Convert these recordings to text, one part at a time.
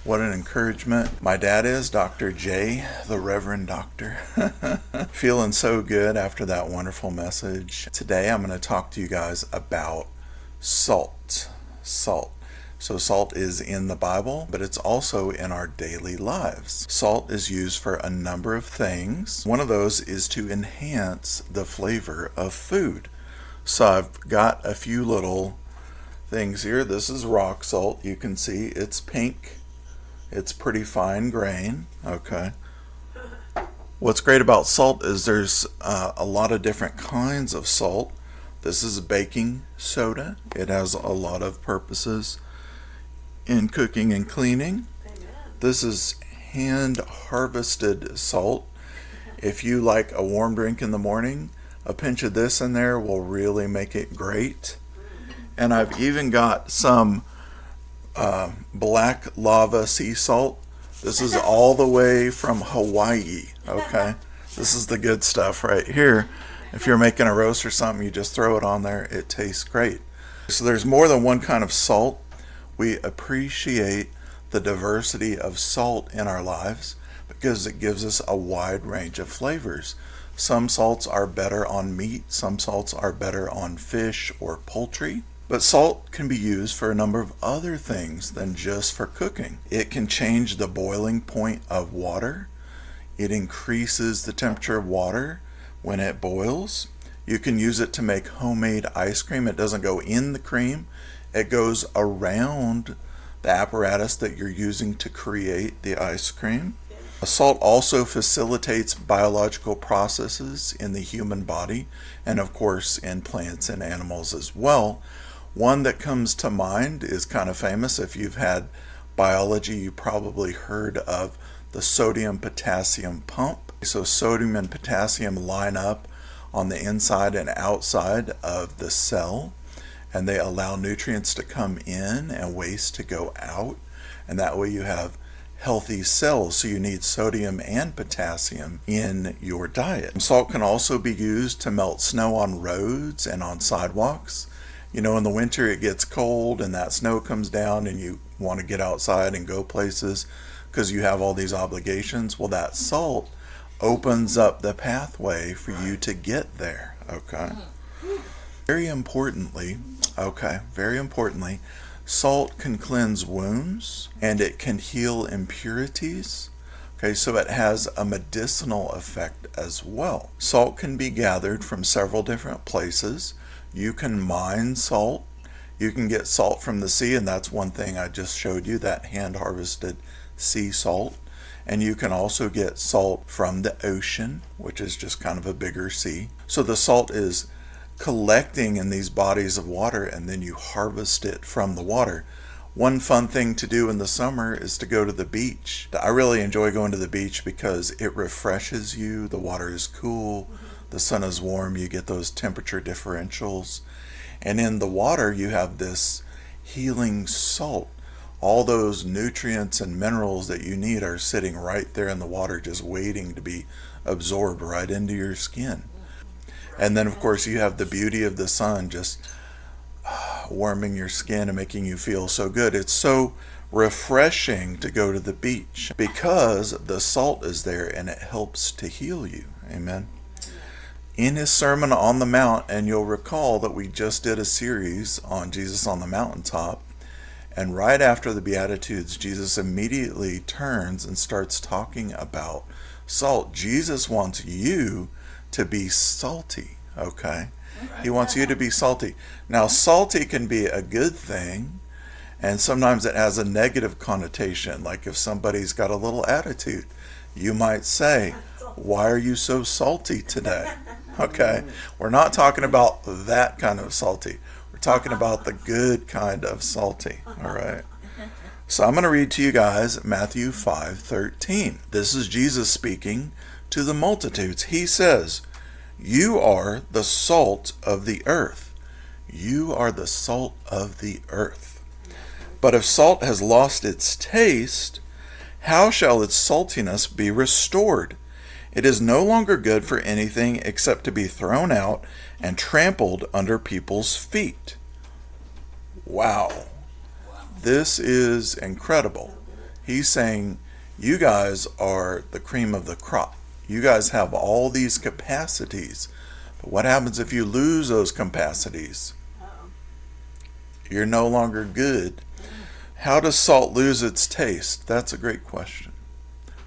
What an encouragement. My dad is Dr. J, the Reverend Doctor. Feeling so good after that wonderful message. Today I'm going to talk to you guys about salt. Salt. So salt is in the Bible, but it's also in our daily lives. Salt is used for a number of things. One of those is to enhance the flavor of food. So I've got a few little things here. This is rock salt. You can see it's pink. It's pretty fine grain. Okay. What's great about salt is there's a lot of different kinds of salt. This is baking soda. It has a lot of purposes in cooking and cleaning. Amen. This is hand harvested salt. If you like a warm drink in the morning, a pinch of this in there will really make it great. And I've even got some black lava sea salt. This is all the way from Hawaii. Okay, this is the good stuff right here. If you're making a roast or something, you just throw it on there. It tastes great. So there's more than one kind of salt. We appreciate the diversity of salt in our lives because it gives us a wide range of flavors. Some salts are better on meat, some salts are better on fish or poultry. But salt can be used for a number of other things than just for cooking. It can change the boiling point of water. It increases the temperature of water when it boils. You can use it to make homemade ice cream. It doesn't go in the cream. It goes around the apparatus that you're using to create the ice cream. Salt also facilitates biological processes in the human body and of course in plants and animals as well. One that comes to mind is kind of famous. If you've had biology, you probably heard of the sodium-potassium pump. So sodium and potassium line up on the inside and outside of the cell, and they allow nutrients to come in and waste to go out. And that way you have healthy cells, so you need sodium and potassium in your diet. Salt can also be used to melt snow on roads and on sidewalks. You know, in the winter it gets cold and that snow comes down and you want to get outside and go places because you have all these obligations. Well, that salt opens up the pathway for you to get there. Okay. Very importantly, salt can cleanse wounds and it can heal impurities. Okay, so it has a medicinal effect as well. Salt can be gathered from several different places. You can mine salt. You can get salt from the sea, and that's one thing I just showed you, that hand-harvested sea salt. And you can also get salt from the ocean, which is just kind of a bigger sea. So the salt is collecting in these bodies of water, and then you harvest it from the water. One fun thing to do in the summer is to go to the beach. I really enjoy going to the beach because it refreshes you. The water is cool. The sun is warm. You get those temperature differentials. And in the water, you have this healing salt. All those nutrients and minerals that you need are sitting right there in the water, just waiting to be absorbed right into your skin. And then, of course, you have the beauty of the sun just warming your skin and making you feel so good. It's so refreshing to go to the beach because the salt is there and it helps to heal you. Amen. In his Sermon on the Mount, and you'll recall that we just did a series on Jesus on the Mountaintop, and right after the Beatitudes, Jesus immediately turns and starts talking about salt. Jesus wants you to be salty, okay? He wants you to be salty. Now, salty can be a good thing, and sometimes it has a negative connotation. Like if somebody's got a little attitude, you might say, "Why are you so salty today?" Okay? We're not talking about that kind of salty. We're talking about the good kind of salty, all right? So I'm going to read to you guys Matthew 5:13. This is Jesus speaking to the multitudes. He says, "You are the salt of the earth. You are the salt of the earth. But if salt has lost its taste, how shall its saltiness be restored? It is no longer good for anything except to be thrown out and trampled under people's feet." Wow. This is incredible. He's saying, you guys are the cream of the crop. You guys have all these capacities. But what happens if you lose those capacities? You're no longer good. How does salt lose its taste? That's a great question.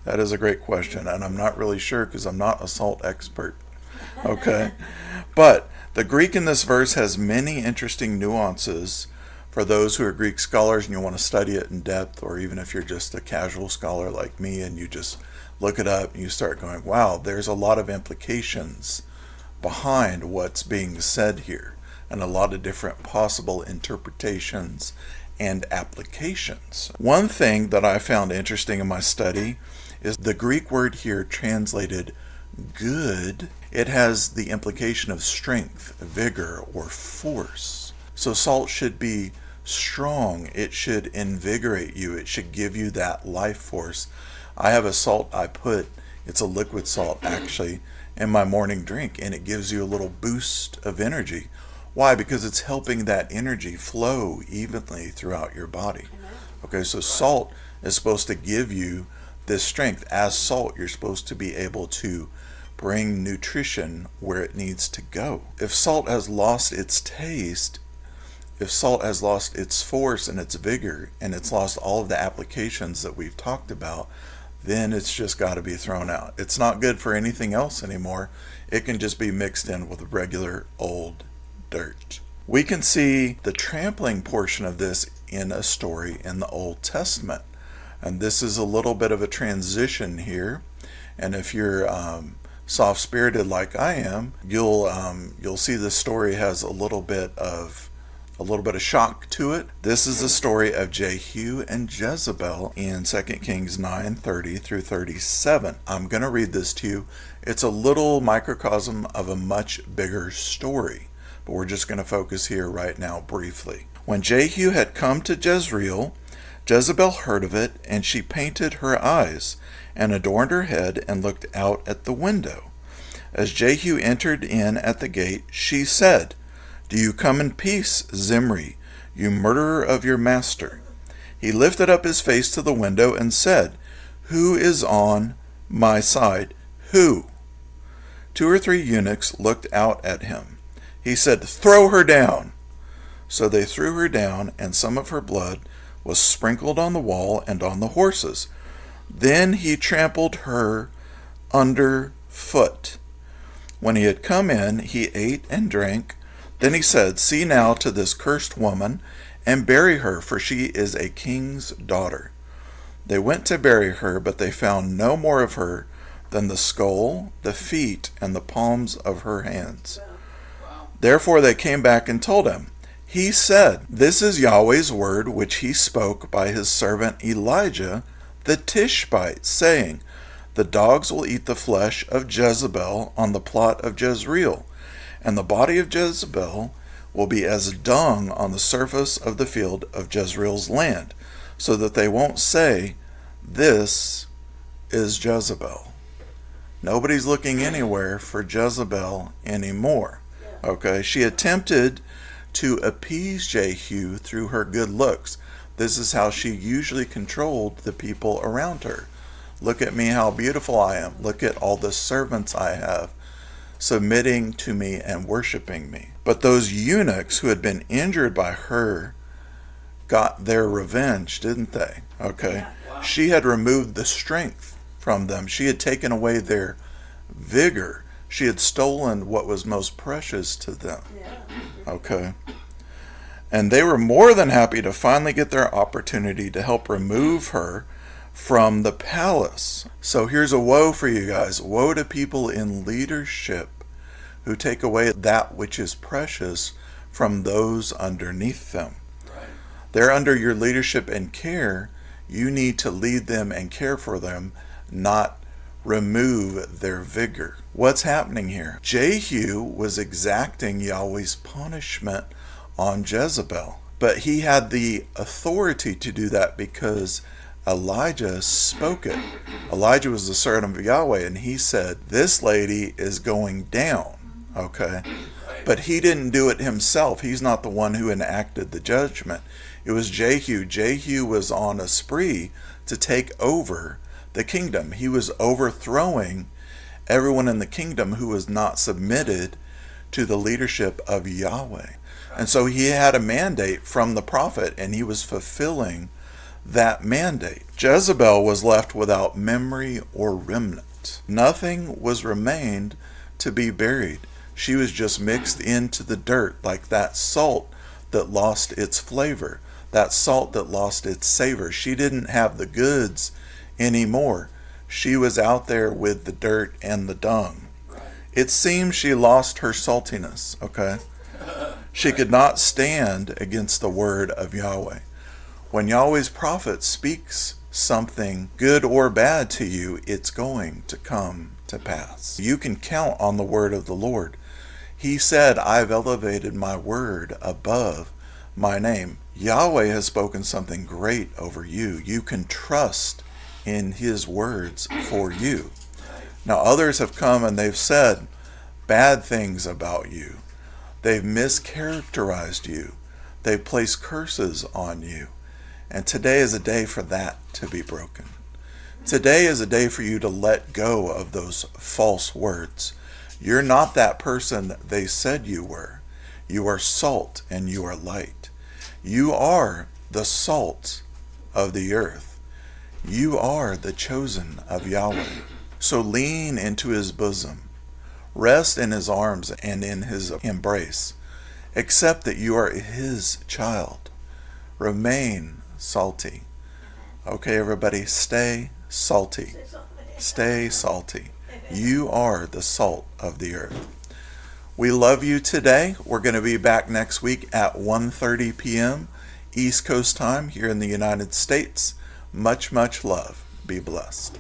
That is a great question, and I'm not really sure because I'm not a salt expert. Okay? But the Greek in this verse has many interesting nuances for those who are Greek scholars and you want to study it in depth, or even if you're just a casual scholar like me and you just look it up and you start going, wow, there's a lot of implications behind what's being said here, and a lot of different possible interpretations and applications. One thing that I found interesting in my study is the Greek word here translated good. It has the implication of strength, vigor, or force. So salt should be strong. It should invigorate you. It should give you that life force. I have a salt I put, it's a liquid salt actually, in my morning drink, and it gives you a little boost of energy. Why? Because it's helping that energy flow evenly throughout your body. Okay, so salt is supposed to give you this strength. As salt, you're supposed to be able to bring nutrition where it needs to go. If salt has lost its taste, if salt has lost its force and its vigor, and it's lost all of the applications that we've talked about, then it's just got to be thrown out. It's not good for anything else anymore. It can just be mixed in with regular old dirt. We can see the trampling portion of this in a story in the Old Testament. And this is a little bit of a transition here. And if you're soft-spirited like I am, you'll see this story has a little bit of shock to it. This is the story of Jehu and Jezebel in 2 Kings 9:30 through 37. I'm going to read this to you. It's a little microcosm of a much bigger story, but we're just going to focus here right now briefly. When Jehu had come to Jezreel, Jezebel heard of it, and she painted her eyes and adorned her head and looked out at the window. As Jehu entered in at the gate, she said, "Do you come in peace, Zimri, you murderer of your master?" He lifted up his face to the window and said, "Who is on my side? Who?" 2 or 3 eunuchs looked out at him. He said, "Throw her down." So they threw her down, and some of her blood was sprinkled on the wall and on the horses. Then he trampled her under foot. When he had come in, he ate and drank. Then he said, "See now to this cursed woman, and bury her, for she is a king's daughter." They went to bury her, but they found no more of her than the skull, the feet, and the palms of her hands. Therefore they came back and told him. He said, "This is Yahweh's word which he spoke by his servant Elijah the Tishbite, saying, The dogs will eat the flesh of Jezebel on the plot of Jezreel, and the body of Jezebel will be as dung on the surface of the field of Jezreel's land, so that they won't say, This is Jezebel." Nobody's looking anywhere for Jezebel anymore. Okay, she attempted to appease Jehu through her good looks. This is how she usually controlled the people around her. Look at me, how beautiful I am. Look at all the servants I have submitting to me and worshiping me. But those eunuchs who had been injured by her got their revenge, didn't they? Okay. Yeah, wow. She had removed the strength from them. She had taken away their vigor. She had stolen what was most precious to them. Okay. And they were more than happy to finally get their opportunity to help remove her from the palace. So here's a woe for you guys. Woe to people in leadership who take away that which is precious from those underneath them. Right. They're under your leadership and care. You need to lead them and care for them, not remove their vigor. What's happening here? Jehu was exacting Yahweh's punishment on Jezebel, but he had the authority to do that because Elijah spoke it. Elijah was the servant of Yahweh, and he said, "This lady is going down." Okay, but he didn't do it himself. He's not the one who enacted the judgment. It was Jehu. Jehu was on a spree to take over the kingdom. He was overthrowing everyone in the kingdom who was not submitted to the leadership of Yahweh. And so he had a mandate from the prophet, and he was fulfilling that mandate. Jezebel was left without memory or remnant. Nothing was remained to be buried. She was just mixed into the dirt, like that salt that lost its flavor, that salt that lost its savor. She didn't have the goods anymore. She was out there with the dirt and the dung. It seems she lost her saltiness, okay? She could not stand against the word of Yahweh. When Yahweh's prophet speaks something good or bad to you, it's going to come to pass. You can count on the word of the Lord. He said, I've elevated my word above my name. Yahweh has spoken something great over you. You can trust in his words for you. Now others have come and they've said bad things about you. They've mischaracterized you. They've placed curses on you. And today is a day for that to be broken. Today is a day for you to let go of those false words. You're not that person they said you were. You are salt and you are light. You are the salt of the earth. You are the chosen of Yahweh. So lean into his bosom. Rest in his arms and in his embrace. Accept that you are his child. Remain salty. Okay, everybody, stay salty. Stay salty. You are the salt of the earth. We love you today. We're going to be back next week at 1:30 p.m. East Coast time here in the United States. Much, much love. Be blessed.